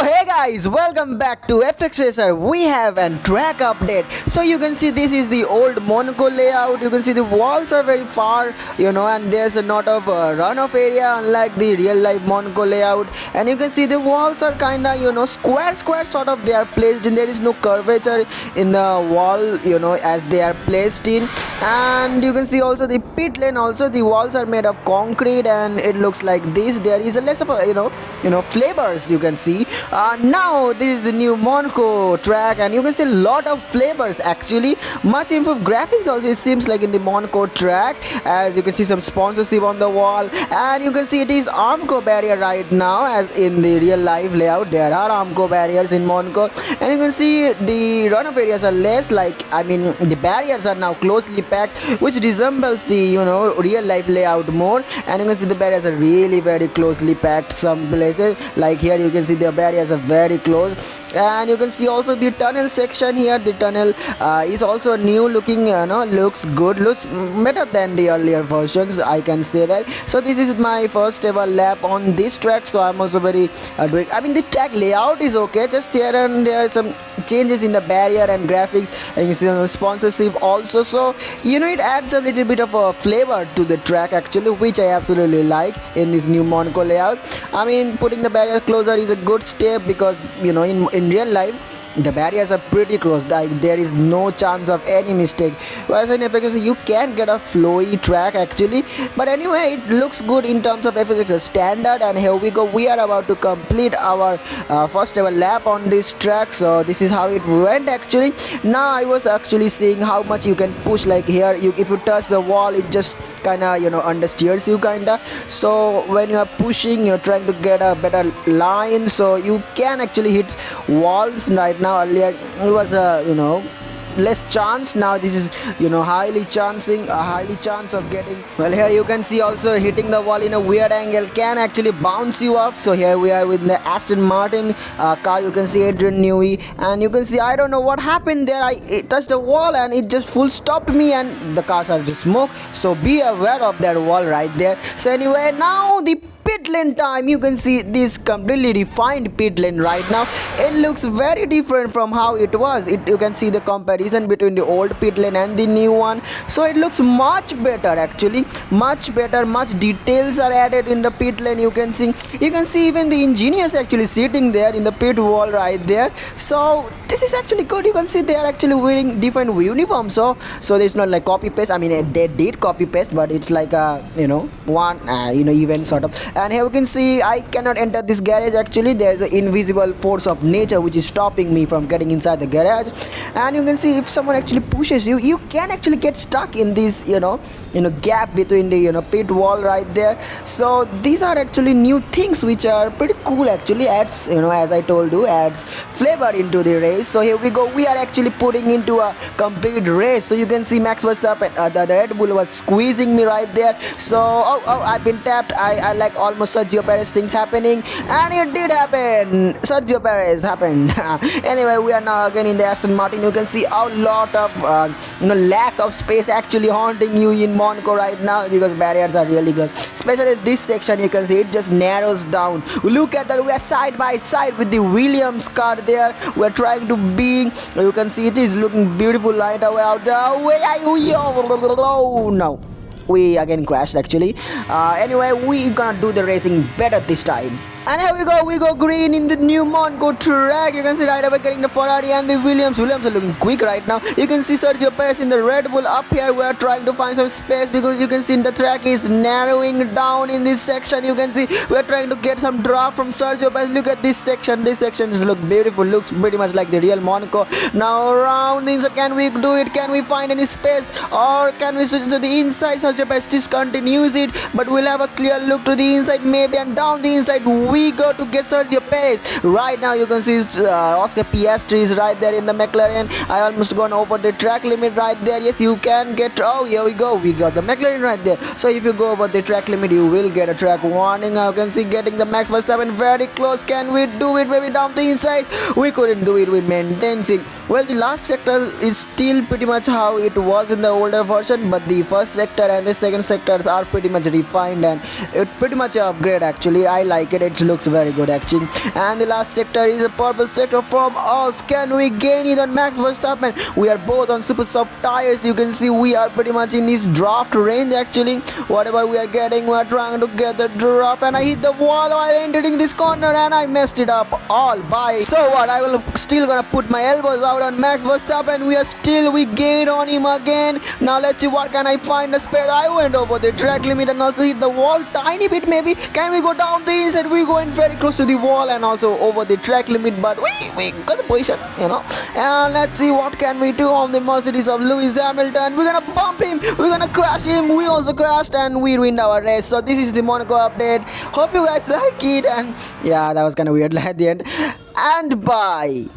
Hey guys, welcome back to FX Racer. We have a track update. So you can see this is the old Monaco layout. You can see the walls are very far, and there's a lot of runoff area unlike the real life Monaco layout. And you can see the walls are kinda, square sort of they are placed in. There is no curvature in the wall, as they are placed in. And you can see also the pit lane. Also the walls are made of concrete, and it looks like this. There is a less of a flavors you can see. Now this is the new Monaco track, and you can see a lot of flavors actually. Much improved graphics also it seems like in the Monaco track, as you can see some sponsorship on the wall, and you can see it is Armco barrier right now, as in the real life layout there are Armco barriers in Monaco. And you can see the runoff areas are less, the barriers are now closely packed, which resembles the real life layout more. And you can see the barriers are really very closely packed. Some places like here you can see the barriers are very close. And you can see also the tunnel section here. The tunnel is also new looking, looks good, looks better than the earlier versions, I can say that. So this is my first ever lap on this track, so I'm also very the track layout is okay, just here and there some changes in the barrier and graphics, and you see some sponsorship also. So it adds a little bit of a flavor to the track actually, which I absolutely like in this new Monaco layout. Putting the barrier closer is a good step, because in real life the barriers are pretty close, like there is no chance of any mistake. Whereas in FX you can get a flowy track actually, but anyway it looks good in terms of FX standard. And here we go, we are about to complete our first ever lap on this track. So this is how it went actually. Now I was actually seeing how much you can push, like here if you touch the wall it just kinda understeers you kinda. So when you are pushing, you're trying to get a better line, so you can actually hit walls. Right now earlier it was less chance. Now this is highly chance of getting. Well, here you can see also hitting the wall in a weird angle can actually bounce you off. So here we are with the Aston Martin car. You can see Adrian Newey, and you can see I don't know what happened there. I touched the wall and it just full stopped me, and the cars are just smoke. So be aware of that wall right there. So anyway, now the pit lane time. You can see this completely refined pit lane right now. It looks very different from how it was. You can see the comparison between the old pit lane and the new one. So it looks much better actually, much better. Much details are added in the pit lane. You can see even the engineers actually sitting there in the pit wall right there. So this is actually good. You can see they are actually wearing different uniforms. So it's not like copy paste. They did copy paste, but it's like a one event sort of. And here we can see I cannot enter this garage actually. There is an invisible force of nature which is stopping me from getting inside the garage. And you can see if someone actually pushes you, you can actually get stuck in this gap between the pit wall right there. So these are actually new things which are pretty cool actually. Adds as I told you, adds flavor into the race. So here we go, we are actually putting into a complete race. So you can see Max Verstappen, the Red Bull was squeezing me right there. So I've been tapped. I like almost Sergio Perez things happening, and it did happen. Sergio Perez happened. Anyway, we are now again in the Aston Martin. You can see a lot of lack of space actually haunting you in Monaco right now, because barriers are really good. Especially this section, you can see it just narrows down. Look at that, we are side by side with the Williams car there. We're trying to be, you can see it is looking beautiful right away out there. Oh no, we again crashed actually. Anyway, we gonna do the racing better this time. And here we go green in the new Monaco track. You can see right away getting the Ferrari and the Williams are looking quick right now. You can see Sergio Perez in the Red Bull. Up here we are trying to find some space, because you can see the track is narrowing down in this section. You can see we are trying to get some draft from Sergio Perez. Look at this section. This section just look beautiful, looks pretty much like the real Monaco. Now around inside, can we do it? Can we find any space, or can we switch to the inside? Sergio Perez discontinues it, but we'll have a clear look to the inside maybe, and down the inside we go to get Sergio Perez. Right now you can see Oscar Piastri is right there in the McLaren. I almost gone over the track limit right there. Yes, you can get, here we go, we got the McLaren right there. So if you go over the track limit, you will get a track warning. You can see getting the Max Verstappen very close. Can we do it maybe down the inside? We couldn't do it, we maintained it. Well, the last sector is still pretty much how it was in the older version, but the first sector and the second sectors are pretty much refined, and it pretty much an upgrade actually. I like it. It's looks very good actually. And the last sector is a purple sector from us. Can we gain it on Max Verstappen? We are both on super soft tires. You can see we are pretty much in this draft range actually. Whatever we are getting, we are trying to get the draft, and I hit the wall while entering this corner and I messed it up all by. So what, I will still gonna put my elbows out on Max Verstappen. We gained on him again. Now let's see what can I find a space. I went over the track limit and also hit the wall tiny bit maybe. Can we go down the inside? We going very close to the wall and also over the track limit, but we got the position, you know. And let's see what can we do on the Mercedes of Lewis Hamilton. We're gonna bump him, we're gonna crash him. We also crashed and we ruined our race. So this is the Monaco update. Hope you guys like it, and yeah, that was kind of weird at the end. And bye.